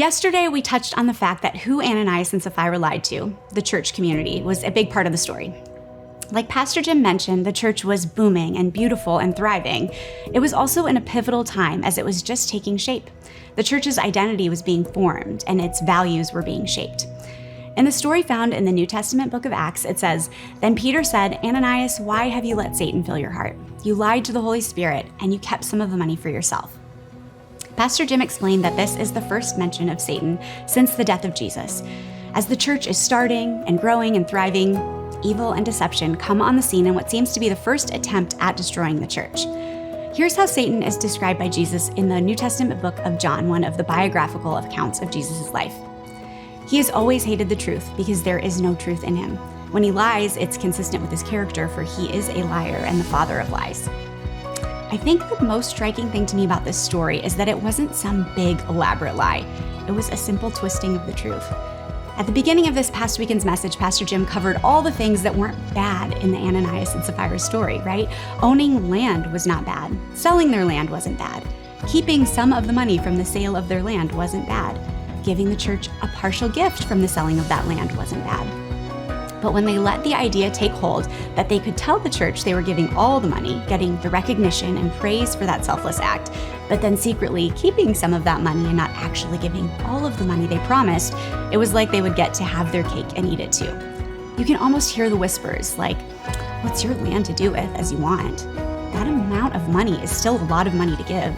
Yesterday, we touched on the fact that who Ananias and Sapphira lied to, the church community, was a big part of the story. Like Pastor Jim mentioned, the church was booming and beautiful and thriving. It was also in a pivotal time as it was just taking shape. The church's identity was being formed and its values were being shaped. In the story found in the New Testament book of Acts, it says, "Then Peter said, 'Ananias, why have you let Satan fill your heart? You lied to the Holy Spirit and you kept some of the money for yourself.'" Pastor Jim explained that this is the first mention of Satan since the death of Jesus. As the church is starting and growing and thriving, evil and deception come on the scene in what seems to be the first attempt at destroying the church. Here's how Satan is described by Jesus in the New Testament book of John, one of the biographical accounts of Jesus' life. "He has always hated the truth because there is no truth in him. When he lies, it's consistent with his character, for he is a liar and the father of lies." I think the most striking thing to me about this story is that it wasn't some big, elaborate lie. It was a simple twisting of the truth. At the beginning of this past weekend's message, Pastor Jim covered all the things that weren't bad in the Ananias and Sapphira story, right? Owning land was not bad. Selling their land wasn't bad. Keeping some of the money from the sale of their land wasn't bad. Giving the church a partial gift from the selling of that land wasn't bad. But when they let the idea take hold that they could tell the church they were giving all the money, getting the recognition and praise for that selfless act, but then secretly keeping some of that money and not actually giving all of the money they promised, it was like they would get to have their cake and eat it too. You can almost hear the whispers like, "What's your land to do with as you want?" That amount of money is still a lot of money to give.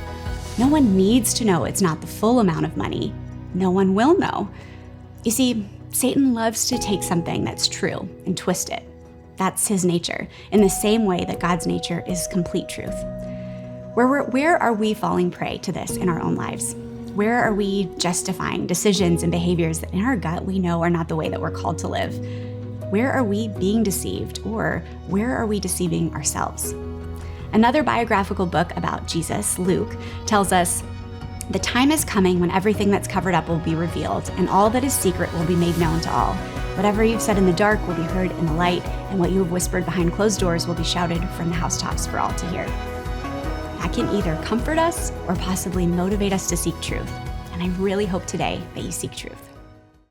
No one needs to know it's not the full amount of money. No one will know. You see, Satan loves to take something that's true and twist it. That's his nature, in the same way that God's nature is complete truth. Where are we falling prey to this in our own lives? Where are we justifying decisions and behaviors that in our gut we know are not the way that we're called to live? Where are we being deceived, or where are we deceiving ourselves? Another biographical book about Jesus, Luke, tells us, "The time is coming when everything that's covered up will be revealed, and all that is secret will be made known to all. Whatever you've said in the dark will be heard in the light, and what you have whispered behind closed doors will be shouted from the housetops for all to hear." That can either comfort us or possibly motivate us to seek truth. And I really hope today that you seek truth.